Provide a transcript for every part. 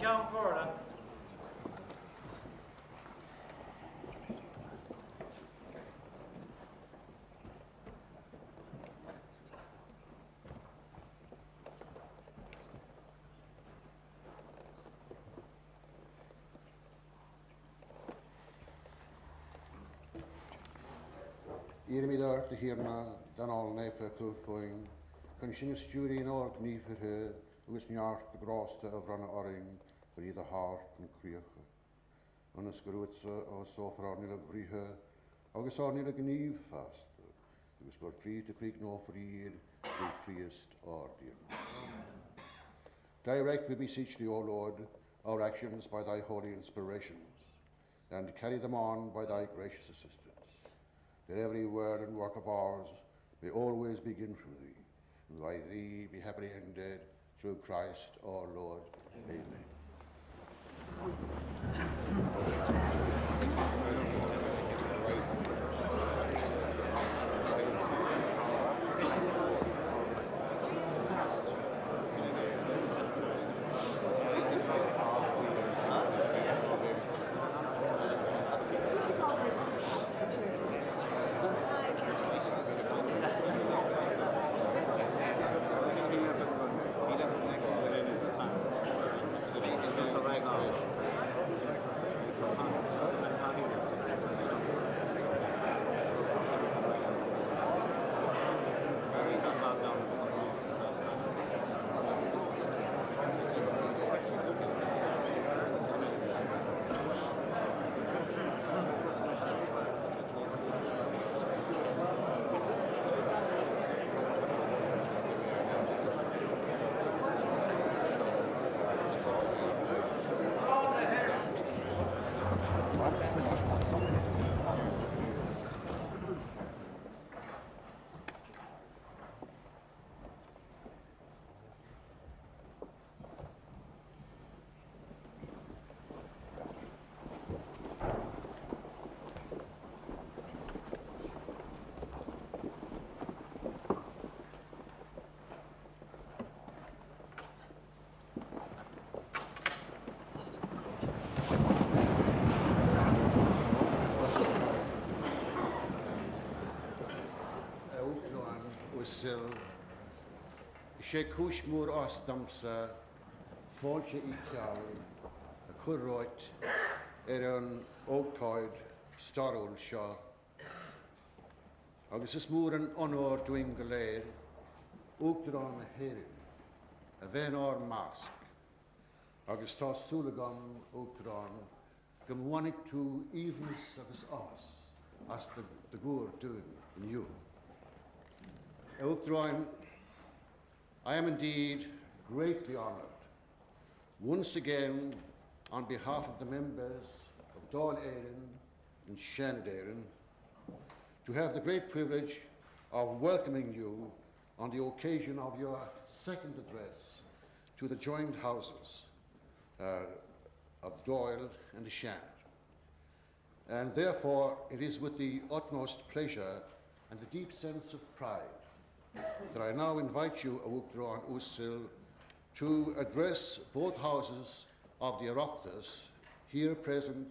John Corla. Iarmidar de hÉireann dan all neife clúfóin, can sin stúri in org nífirhe, agus neart de grásta a bhranna oring, for iad a hart an críocha. Unas gurútsa ó sofra níla bhríthe, agus á níla gníomh fast, agus gur frí to creek no frír, through Christ our dear. Direct, we beseech thee, O Lord, our actions by thy holy inspirations, and carry them on by thy gracious assistance, that every word and work of ours may always begin from thee, and by thee be happily ended, through Christ our Lord. Amen. sé cúismúr ostamsa fáilte í ceall a churráit an ógtáid starúil seo. Agus is mór an onóir doing go léir Uachtarán a hÉireann a bhein ár masc agus tá súlagan Uachtarán go mhainnig tú íomhnas agus as the gúr doing in you. Uachtarán, I am indeed greatly honoured once again on behalf of the members of Dáil Éireann and Seanad Éireann to have the great privilege of welcoming you on the occasion of your second address to the joined houses of Dáil and the Seanad. And therefore it is with the utmost pleasure and a deep sense of pride that I now invite you, Uachtarán Uasail, to address both houses of the Oireachtas here present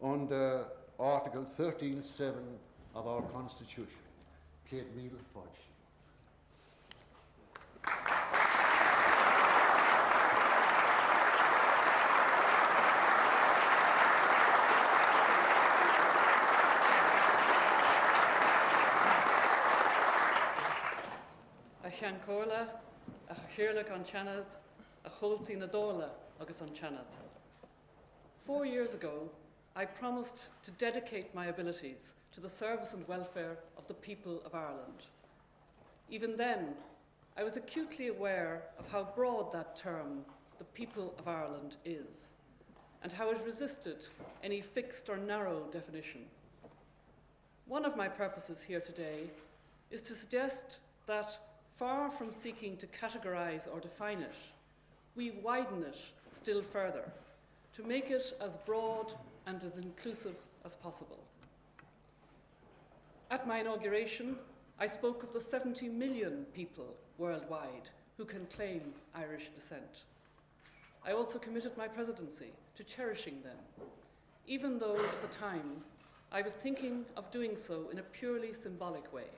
under Article 13.7 of our Constitution. Céad míle fáilte. Sean Corla, a Chiirlach an Seanad, a Choltí na Dála agus an Seanad. 4 years ago, I promised to dedicate my abilities to the service and welfare of the people of Ireland. Even then, I was acutely aware of how broad that term, the people of Ireland, is, and how it resisted any fixed or narrow definition. One of my purposes here today is to suggest that far from seeking to categorise or define it, we widen it still further to make it as broad and as inclusive as possible. At my inauguration, I spoke of the 70 million people worldwide who can claim Irish descent. I also committed my presidency to cherishing them, even though at the time I was thinking of doing so in a purely symbolic way.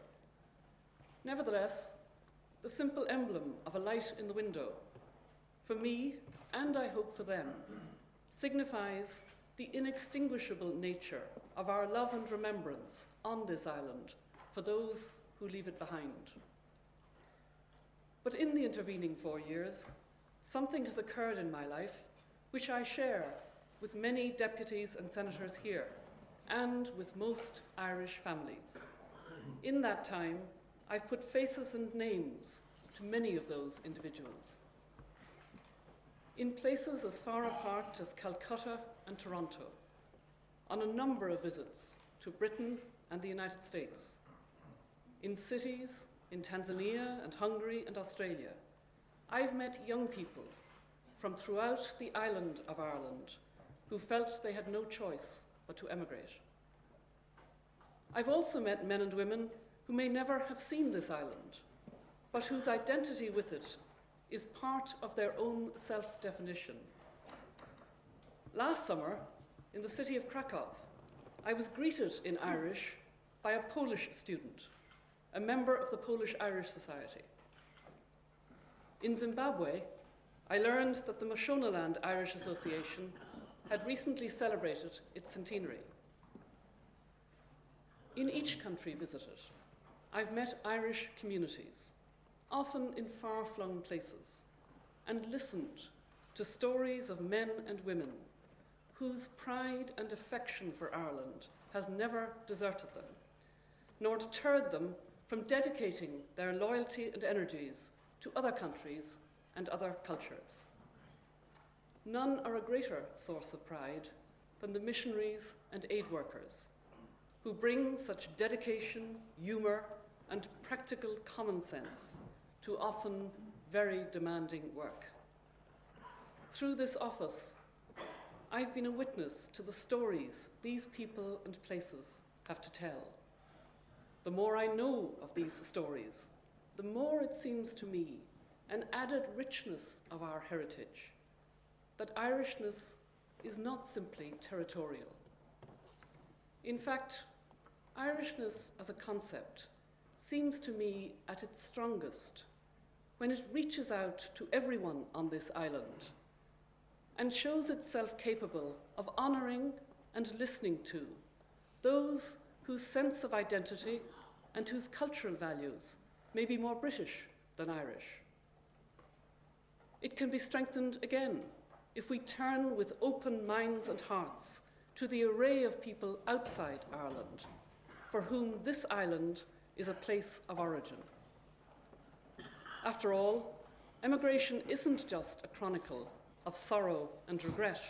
Nevertheless, the simple emblem of a light in the window, for me, and I hope for them, signifies the inextinguishable nature of our love and remembrance on this island for those who leave it behind. But in the intervening 4 years, something has occurred in my life which I share with many deputies and senators here and with most Irish families. In that time, I've put faces and names to many of those individuals. In places as far apart as Calcutta and Toronto, on a number of visits to Britain and the United States, in cities in Tanzania and Hungary and Australia, I've met young people from throughout the island of Ireland who felt they had no choice but to emigrate. I've also met men and women who may never have seen this island, but whose identity with it is part of their own self-definition. Last summer, in the city of Krakow, I was greeted in Irish by a Polish student, a member of the Polish-Irish Society. In Zimbabwe, I learned that the Mashonaland Irish Association had recently celebrated its centenary. In each country visited, I've met Irish communities, often in far-flung places, and listened to stories of men and women whose pride and affection for Ireland has never deserted them, nor deterred them from dedicating their loyalty and energies to other countries and other cultures. None are a greater source of pride than the missionaries and aid workers who bring such dedication, humour, and practical common sense to often very demanding work. Through this office, I've been a witness to the stories these people and places have to tell. The more I know of these stories, the more it seems to me an added richness of our heritage, that Irishness is not simply territorial. In fact, Irishness as a concept seems to me at its strongest when it reaches out to everyone on this island and shows itself capable of honouring and listening to those whose sense of identity and whose cultural values may be more British than Irish. It can be strengthened again if we turn with open minds and hearts to the array of people outside Ireland, for whom this island is a place of origin. After all, emigration isn't just a chronicle of sorrow and regret.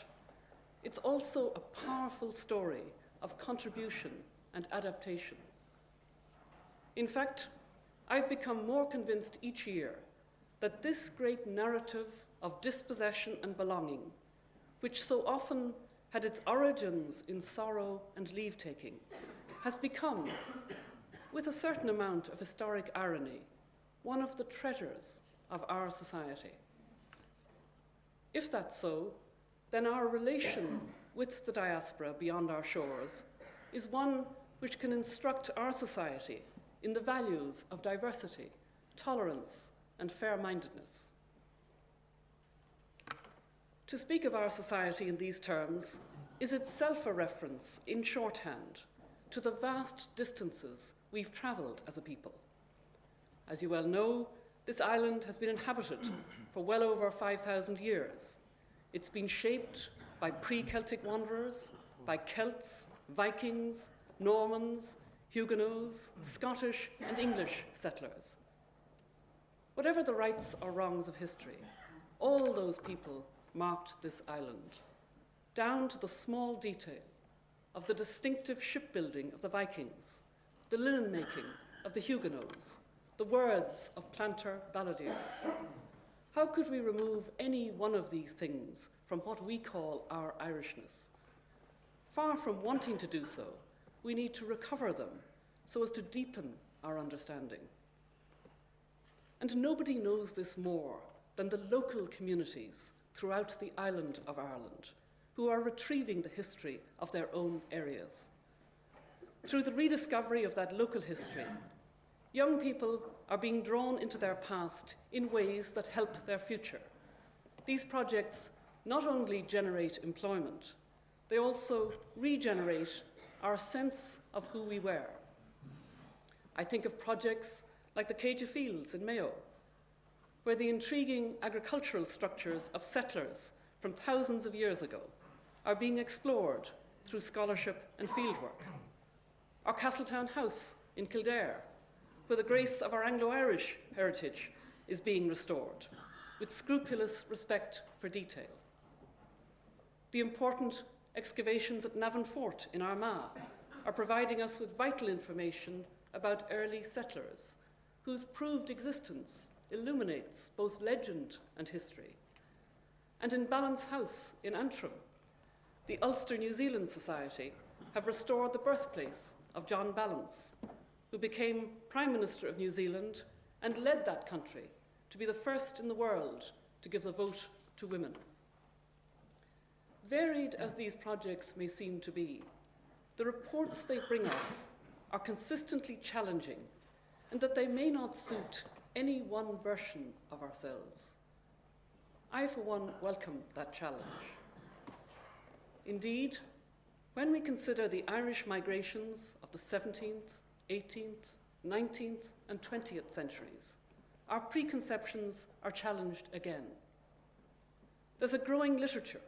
It's also a powerful story of contribution and adaptation. In fact, I've become more convinced each year that this great narrative of dispossession and belonging, which so often had its origins in sorrow and leave-taking, has become, with a certain amount of historic irony, one of the treasures of our society. If that's so, then our relation with the diaspora beyond our shores is one which can instruct our society in the values of diversity, tolerance, and fair-mindedness. To speak of our society in these terms is itself a reference, in shorthand, to the vast distances we've travelled as a people. As you well know, this island has been inhabited for well over 5,000 years. It's been shaped by pre-Celtic wanderers, by Celts, Vikings, Normans, Huguenots, Scottish and English settlers. Whatever the rights or wrongs of history, all those people marked this island, down to the small detail of the distinctive shipbuilding of the Vikings, the linen making of the Huguenots, the words of planter balladeers. How could we remove any one of these things from what we call our Irishness? Far from wanting to do so, we need to recover them so as to deepen our understanding. And nobody knows this more than the local communities throughout the island of Ireland who are retrieving the history of their own areas. Through the rediscovery of that local history, young people are being drawn into their past in ways that help their future. These projects not only generate employment, they also regenerate our sense of who we were. I think of projects like the Cage of Fields in Mayo, where the intriguing agricultural structures of settlers from thousands of years ago are being explored through scholarship and fieldwork. Or Castletown House in Kildare, where the grace of our Anglo-Irish heritage is being restored, with scrupulous respect for detail. The important excavations at Navan Fort in Armagh are providing us with vital information about early settlers, whose proved existence illuminates both legend and history. And in Balance House in Antrim, the Ulster New Zealand Society have restored the birthplace of John Balance, who became Prime Minister of New Zealand and led that country to be the first in the world to give the vote to women. Varied as these projects may seem to be, the reports they bring us are consistently challenging, and that they may not suit any one version of ourselves. I, for one, welcome that challenge. Indeed, when we consider the Irish migrations of the 17th, 18th, 19th, and 20th centuries, our preconceptions are challenged again. There's a growing literature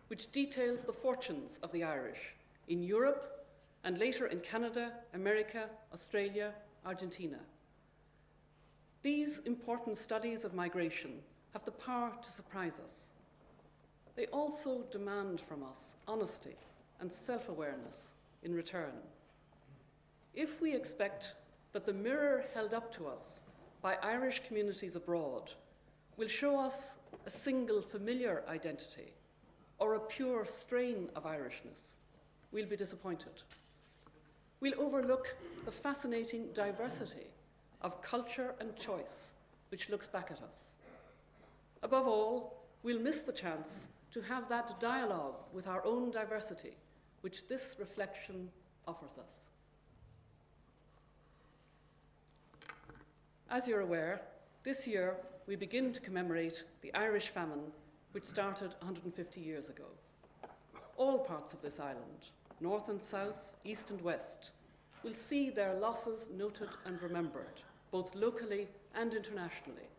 which details the fortunes of the Irish in Europe and later in Canada, America, Australia, Argentina. These important studies of migration have the power to surprise us. They also demand from us honesty and self-awareness in return. If we expect that the mirror held up to us by Irish communities abroad will show us a single familiar identity or a pure strain of Irishness, we'll be disappointed. We'll overlook the fascinating diversity of culture and choice which looks back at us. Above all, we'll miss the chance to have that dialogue with our own diversity which this reflection offers us. As you're aware, this year we begin to commemorate the Irish famine which started 150 years ago. All parts of this island, north and south, east and west, will see their losses noted and remembered, both locally and internationally.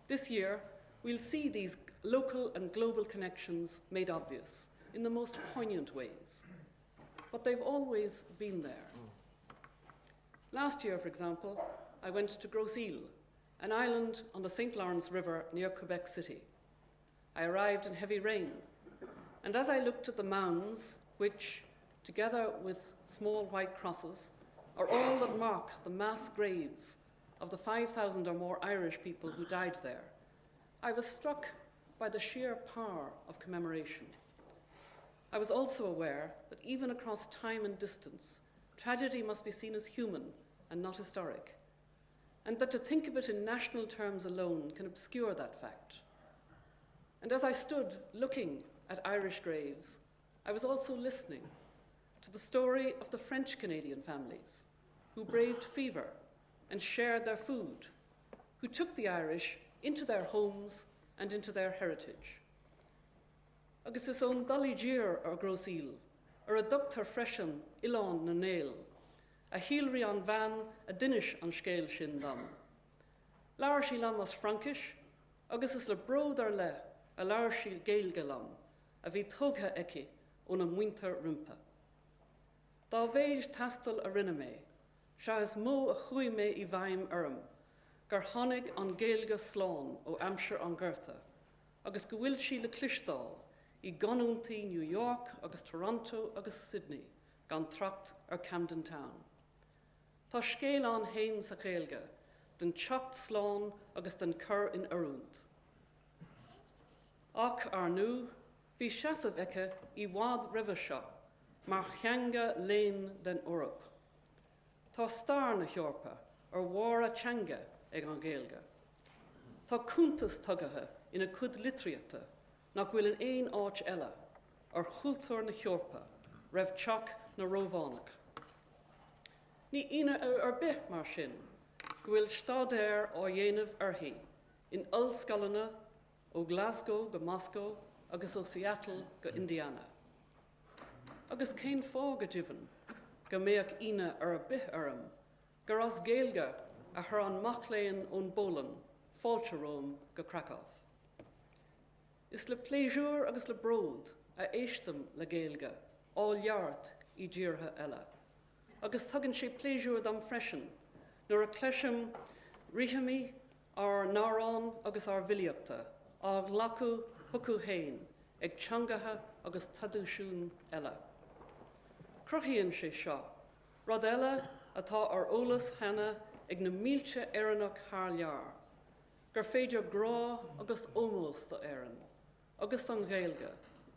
This year, we'll see these local and global connections made obvious in the most poignant ways. But they've always been there. Last year, for example, I went to Grosse Ile, an island on the St. Lawrence River near Quebec City. I arrived in heavy rain, and as I looked at the mounds, which, together with small white crosses, are all that mark the mass graves of the 5,000 or more Irish people who died there, I was struck by the sheer power of commemoration. I was also aware that even across time and distance, tragedy must be seen as human and not historic, and that to think of it in national terms alone can obscure that fact. And as I stood looking at Irish graves, I was also listening to the story of the French-Canadian families who braved fever and shared their food, who took the Irish into their homes and into their heritage. Agus is ón dulí dír ar Grosse Ile, ar a dúchtar freisin Oileánn na Néal, a hielrí an bhean a dinis an scéil sin dam. Leabhar sí lam as Frankish, agus is le bródar le a leabhar sí Gaeilge lam, a bhí tógtha eici ón an muintir rumpa. Dá bhéis tastal a rinne mé, se is mó a chuaigh mé I bhaim orm, gur tháinig an Gaeilge slán ó Amsir an Gurtha, agus go bhfuil sí le clisteáil I ganúntaí New York agus Toronto agus Sydney, gan tracht ar Camden Town. Tá scéal an hain sa Gaeilge, den teacht slán agus den cur in Arúnt. Ach ar nu, bhí seasamh aice I bhád roimhe seo, mar cheanga léin den Eorp. Tá star na Heorpa ar mhór a teanga ag an Gaeilge. Tá cúntas tugatha ina cud litriata, nach bhfuil an éon áit eile, ar chultúr na cheorpa, raibh teach na rómhánach. Ní ina ar bith mar sin, go bhfuil stádéir á dhéanamh orthaí in ollscoileanna ó Glasgow go Moscow agus ó Seattle go Indiana. Agus cén fá go dibhann go méach ina ar bith orm, gur as géalga a chur an macléin ón Bólan, fáilte Rome go Krakow. Is le pléisiúr agus le bród a éistem le géalga, áilheart I ddíortha eile. Agus tugann sé pléisiúr dam freisin, nuair a cleisim rithimí ar nárán agus ar bhiliachta, ag lacu thucu héin, ag teangatha agus tadúisiún eile. Cruthaíonn sé seo, rud eile atá ar ólas chena ag na mílte éireannach thar lear, gur féidir grá agus ómós do éireann, agus an ghéalga,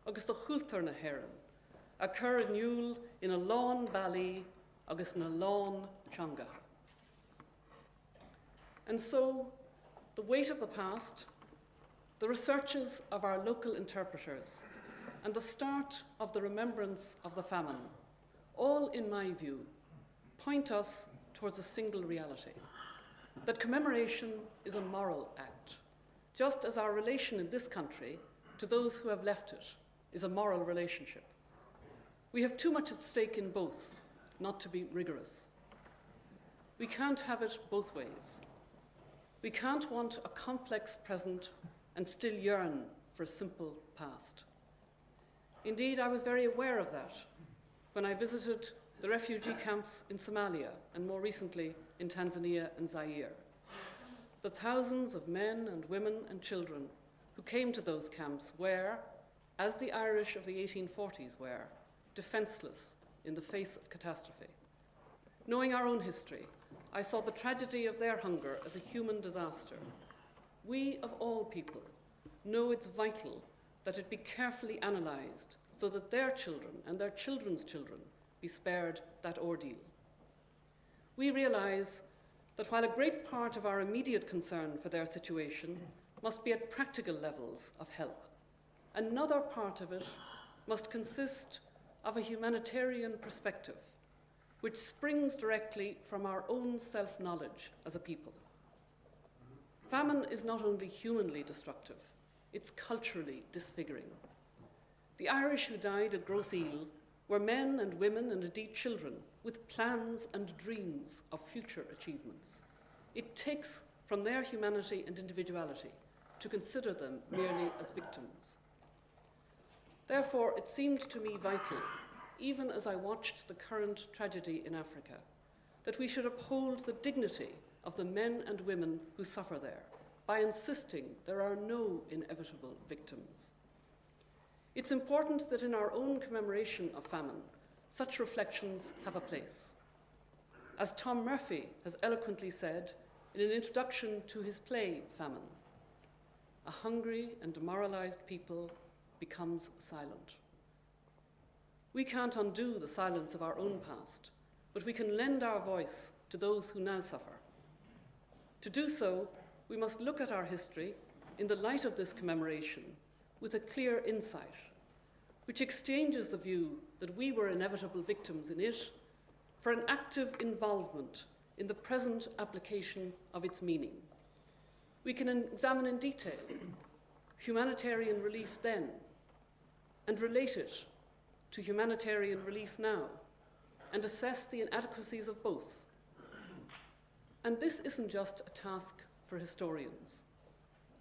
agus do chúltar na hÉireann, a chur aniuil ina lán bailí agus na lán teangatha. And so, the weight of the past, the researches of our local interpreters, and the start of the remembrance of the famine, all, in my view, point us towards a single reality, that commemoration is a moral act, just as our relation in this country to those who have left it is a moral relationship. We have too much at stake in both, not to be rigorous. We can't have it both ways. We can't want a complex present and still yearn for a simple past. Indeed, I was very aware of that when I visited the refugee camps in Somalia and more recently in Tanzania and Zaire. The thousands of men and women and children who came to those camps were, as the Irish of the 1840s were, defenceless in the face of catastrophe. Knowing our own history, I saw the tragedy of their hunger as a human disaster. We, of all people, know it's vital that it be carefully analysed so that their children and their children's children be spared that ordeal. We realise that while a great part of our immediate concern for their situation must be at practical levels of help, another part of it must consist of a humanitarian perspective, which springs directly from our own self-knowledge as a people. Famine is not only humanly destructive, it's culturally disfiguring. The Irish who died at Gross Eel were men and women and indeed children with plans and dreams of future achievements. It takes from their humanity and individuality to consider them merely as victims. Therefore, it seemed to me vital, even as I watched the current tragedy in Africa, that we should uphold the dignity of the men and women who suffer there by insisting there are no inevitable victims. It's important that in our own commemoration of famine, such reflections have a place. As Tom Murphy has eloquently said in an introduction to his play, Famine, a hungry and demoralised people becomes silent. We can't undo the silence of our own past, but we can lend our voice to those who now suffer. To do so, we must look at our history in the light of this commemoration with a clear insight, which exchanges the view that we were inevitable victims in it for an active involvement in the present application of its meaning. We can examine in detail humanitarian relief then and relate it to humanitarian relief now and assess the inadequacies of both. And this isn't just a task for historians.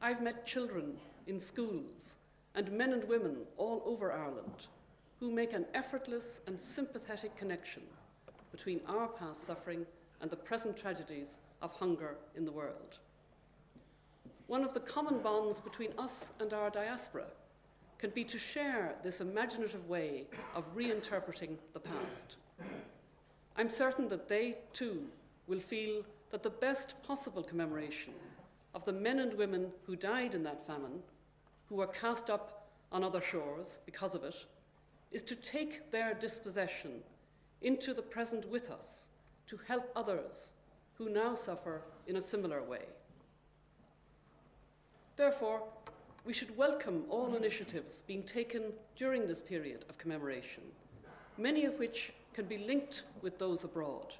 I've met children in schools and men and women all over Ireland who make an effortless and sympathetic connection between our past suffering and the present tragedies of hunger in the world. One of the common bonds between us and our diaspora can be to share this imaginative way of reinterpreting the past. I'm certain that they, too, will feel that the best possible commemoration of the men and women who died in that famine, who were cast up on other shores because of it, is to take their dispossession into the present with us to help others who now suffer in a similar way. Therefore, we should welcome all initiatives being taken during this period of commemoration, many of which can be linked with those abroad,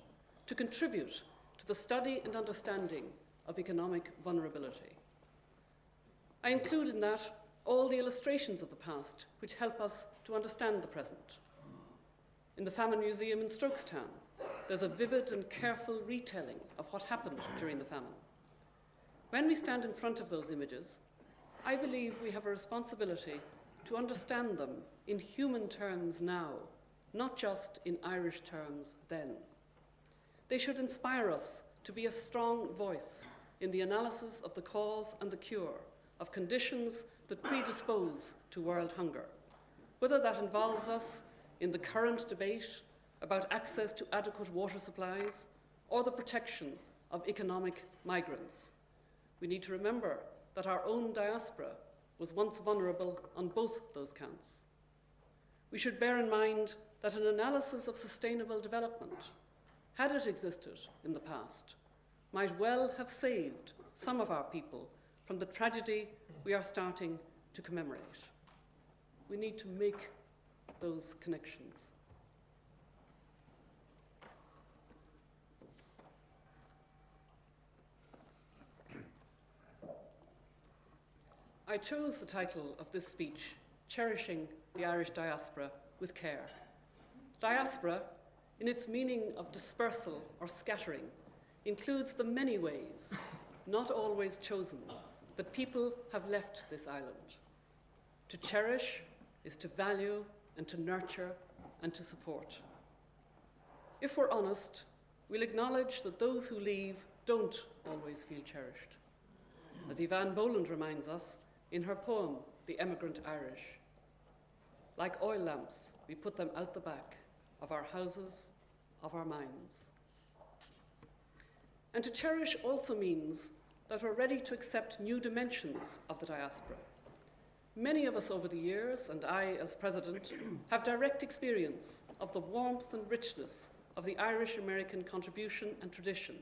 to contribute to the study and understanding of economic vulnerability. I include in that all the illustrations of the past which help us to understand the present. In the Famine Museum in Strokestown, there's a vivid and careful retelling of what happened during the famine. When we stand in front of those images, I believe we have a responsibility to understand them in human terms now, not just in Irish terms then. They should inspire us to be a strong voice in the analysis of the cause and the cure of conditions that predispose to world hunger, whether that involves us in the current debate about access to adequate water supplies or the protection of economic migrants. We need to remember that our own diaspora was once vulnerable on both those counts. We should bear in mind that an analysis of sustainable development, had it existed in the past, might well have saved some of our people from the tragedy we are starting to commemorate. We need to make those connections. I chose the title of this speech, Cherishing the Irish Diaspora with Care. Diaspora, in its meaning of dispersal or scattering, includes the many ways, not always chosen, that people have left this island. To cherish is to value and to nurture and to support. If we're honest, we'll acknowledge that those who leave don't always feel cherished. As Evan Boland reminds us in her poem, The Emigrant Irish, like oil lamps, we put them out the back of our houses, of our minds. And to cherish also means that we're ready to accept new dimensions of the diaspora. Many of us over the years, and I as president, have direct experience of the warmth and richness of the Irish-American contribution and tradition,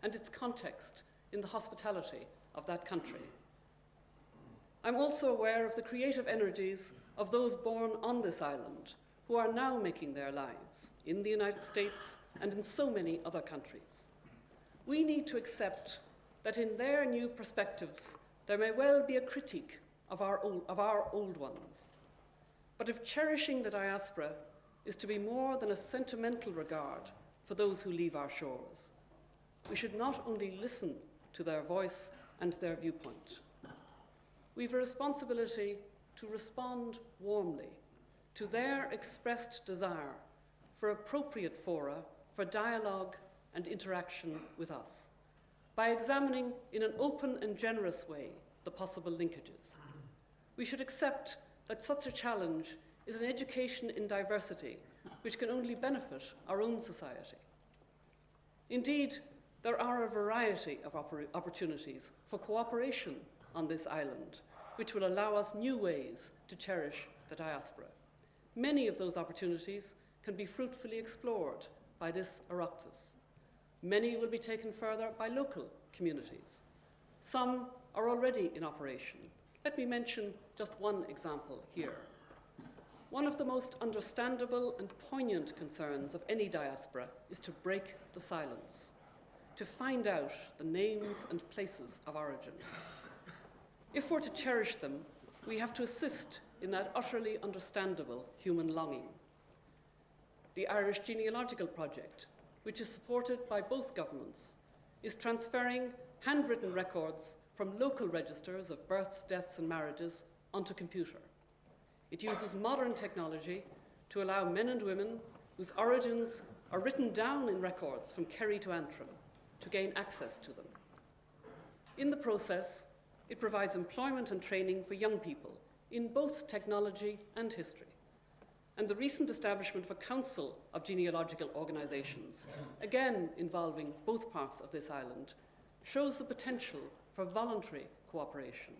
and its context in the hospitality of that country. I'm also aware of the creative energies of those born on this island who are now making their lives in the United States and in so many other countries. We need to accept that in their new perspectives, there may well be a critique of our old ones. But if cherishing the diaspora is to be more than a sentimental regard for those who leave our shores, we should not only listen to their voice and their viewpoint. We've a responsibility to respond warmly to their expressed desire for appropriate fora for dialogue and interaction with us, by examining in an open and generous way the possible linkages. We should accept that such a challenge is an education in diversity which can only benefit our own society. Indeed, there are a variety of opportunities for cooperation on this island, which will allow us new ways to cherish the diaspora. Many of those opportunities can be fruitfully explored by this Oireachtas. Many will be taken further by local communities. Some are already in operation. Let me mention just one example here. One of the most understandable and poignant concerns of any diaspora is to break the silence, to find out the names and places of origin. If we're to cherish them, we have to assist in that utterly understandable human longing. The Irish Genealogical Project, which is supported by both governments, is transferring handwritten records from local registers of births, deaths and marriages onto computer. It uses modern technology to allow men and women whose origins are written down in records from Kerry to Antrim to gain access to them. In the process, it provides employment and training for young people in both technology and history. And the recent establishment of a council of genealogical organisations, again involving both parts of this island, shows the potential for voluntary cooperation.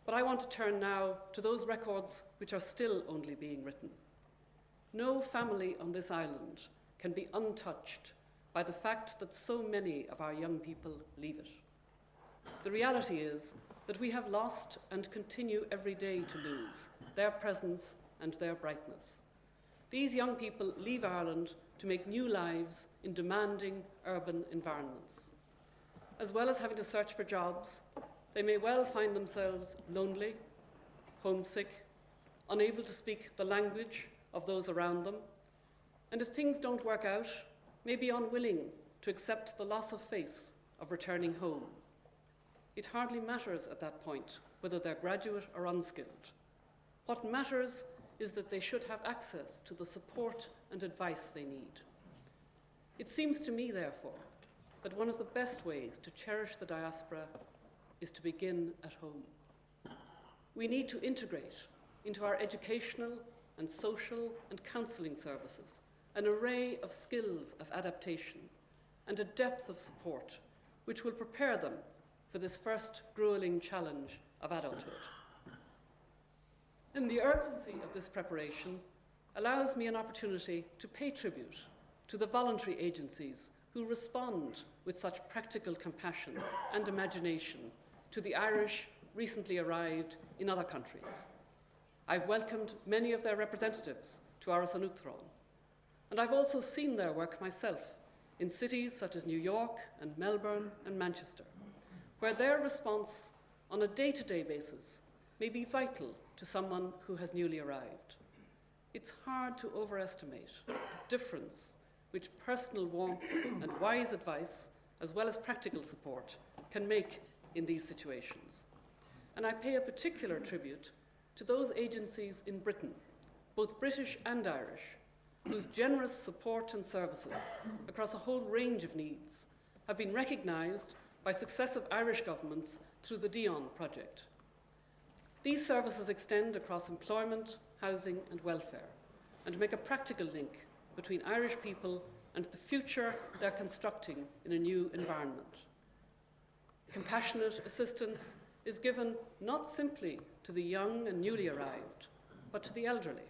But I want to turn now to those records which are still only being written. No family on this island can be untouched by the fact that so many of our young people leave it. The reality is that we have lost and continue every day to lose their presence and their brightness. These young people leave Ireland to make new lives in demanding urban environments. As well as having to search for jobs, they may well find themselves lonely, homesick, unable to speak the language of those around them, and if things don't work out, may be unwilling to accept the loss of face of returning home. It hardly matters at that point whether they're graduate or unskilled. What matters is that they should have access to the support and advice they need. It seems to me, therefore, that one of the best ways to cherish the diaspora is to begin at home. We need to integrate into our educational and social and counselling services an array of skills of adaptation and a depth of support which will prepare them for this first grueling challenge of adulthood. And the urgency of this preparation allows me an opportunity to pay tribute to the voluntary agencies who respond with such practical compassion and imagination to the Irish recently arrived in other countries. I've welcomed many of their representatives to Uachtarán, and I've also seen their work myself in cities such as New York and Melbourne and Manchester, where their response on a day-to-day basis may be vital to someone who has newly arrived. It's hard to overestimate the difference which personal warmth and wise advice, as well as practical support, can make in these situations. And I pay a particular tribute to those agencies in Britain, both British and Irish, whose generous support and services across a whole range of needs have been recognised by successive Irish governments through the Dion project. These services extend across employment, housing and welfare, and make a practical link between Irish people and the future they're constructing in a new environment. Compassionate assistance is given not simply to the young and newly arrived, but to the elderly,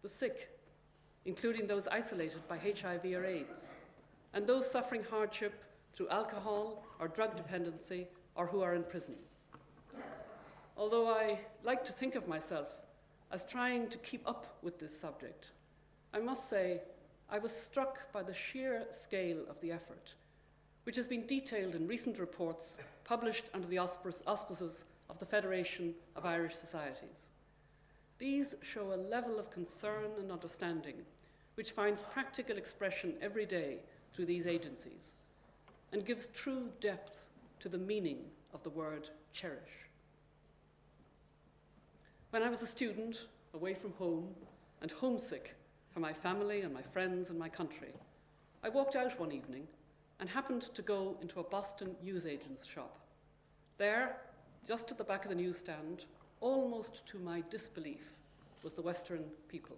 the sick, including those isolated by HIV or AIDS, and those suffering hardship through alcohol or drug dependency or who are in prison. Although I like to think of myself as trying to keep up with this subject, I must say I was struck by the sheer scale of the effort, which has been detailed in recent reports published under the auspices of the Federation of Irish Societies. These show a level of concern and understanding which finds practical expression every day through these agencies and gives true depth to the meaning of the word cherish. When I was a student, away from home, and homesick for my family and my friends and my country, I walked out one evening and happened to go into a Boston newsagent's shop. There, just at the back of the newsstand, almost to my disbelief, was the Western people.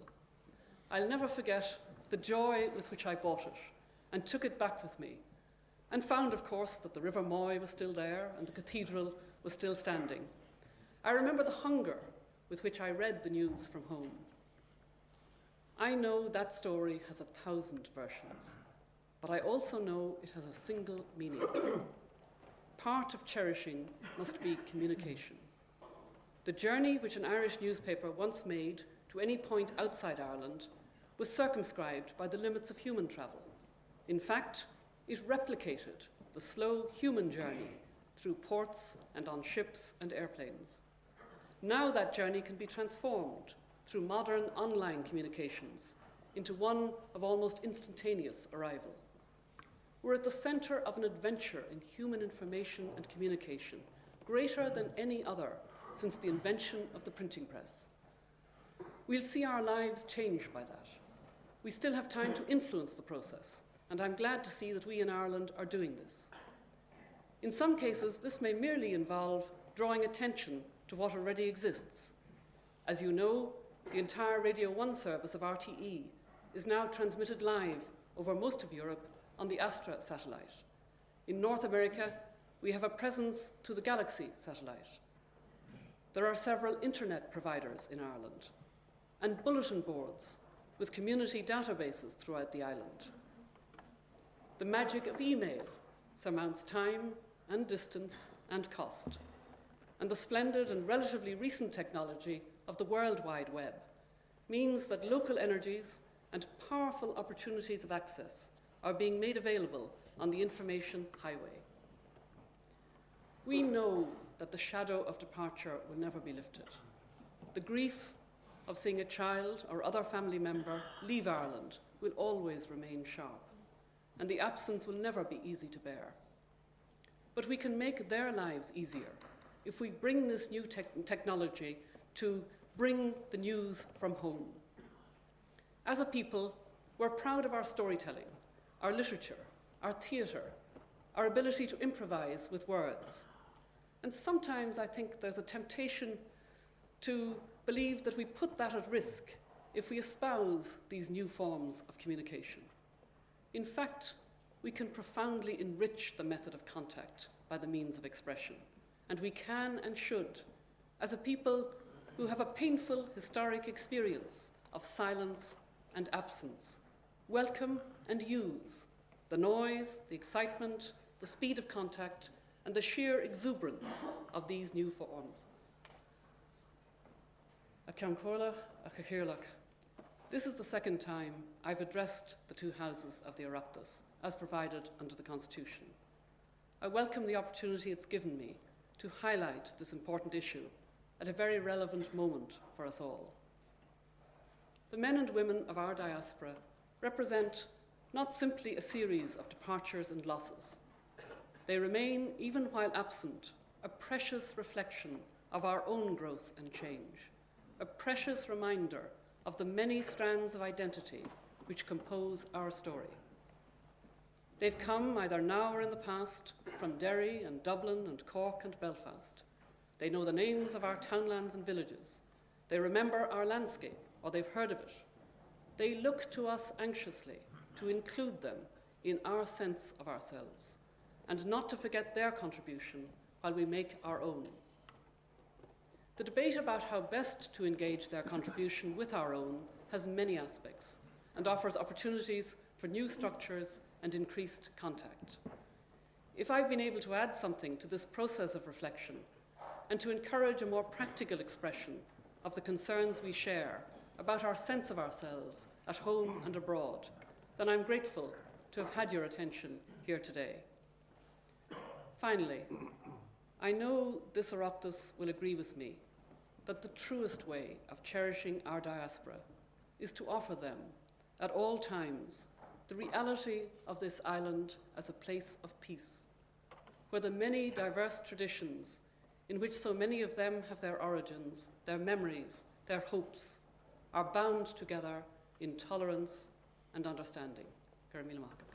I'll never forget the joy with which I bought it and took it back with me, and found, of course, that the River Moy was still there and the cathedral was still standing. I remember the hunger with which I read the news from home. I know that story has 1,000 versions, but I also know it has a single meaning. Part of cherishing must be communication. The journey which an Irish newspaper once made to any point outside Ireland was circumscribed by the limits of human travel. In fact, it replicated the slow human journey through ports and on ships and airplanes. Now that journey can be transformed through modern online communications into one of almost instantaneous arrival. We're at the centre of an adventure in human information and communication, greater than any other since the invention of the printing press. We'll see our lives changed by that. We still have time to influence the process, and I'm glad to see that we in Ireland are doing this. In some cases, this may merely involve drawing attention to what already exists. As you know, the entire Radio 1 service of RTE is now transmitted live over most of Europe on the Astra satellite. In North America, we have a presence to the Galaxy satellite. There are several internet providers in Ireland, and bulletin boards with community databases throughout the island. The magic of email surmounts time and distance and cost. And the splendid and relatively recent technology of the World Wide Web means that local energies and powerful opportunities of access are being made available on the information highway. We know that the shadow of departure will never be lifted. The grief of seeing a child or other family member leave Ireland will always remain sharp, and the absence will never be easy to bear. But we can make their lives easier if we bring this new technology to bring the news from home. As a people, we're proud of our storytelling, our literature, our theatre, our ability to improvise with words. And sometimes I think there's a temptation to believe that we put that at risk if we espouse these new forms of communication. In fact, we can profoundly enrich the method of contact by the means of expression, and we can and should, as a people who have a painful historic experience of silence and absence, welcome and use the noise, the excitement, the speed of contact, and the sheer exuberance of these new forms. This is the second time I've addressed the two houses of the Oireachtas, as provided under the Constitution. I welcome the opportunity it's given me to highlight this important issue at a very relevant moment for us all. The men and women of our diaspora represent not simply a series of departures and losses. They remain, even while absent, a precious reflection of our own growth and change, a precious reminder of the many strands of identity which compose our story. They've come, either now or in the past, from Derry and Dublin and Cork and Belfast. They know the names of our townlands and villages. They remember our landscape, or they've heard of it. They look to us anxiously to include them in our sense of ourselves, and not to forget their contribution while we make our own. The debate about how best to engage their contribution with our own has many aspects and offers opportunities for new structures and increased contact. If I've been able to add something to this process of reflection and to encourage a more practical expression of the concerns we share about our sense of ourselves at home and abroad, then I'm grateful to have had your attention here today. Finally, I know this Oireachtas will agree with me that the truest way of cherishing our diaspora is to offer them, at all times, the reality of this island as a place of peace, where the many diverse traditions in which so many of them have their origins, their memories, their hopes, are bound together in tolerance and understanding. Gar míle maith.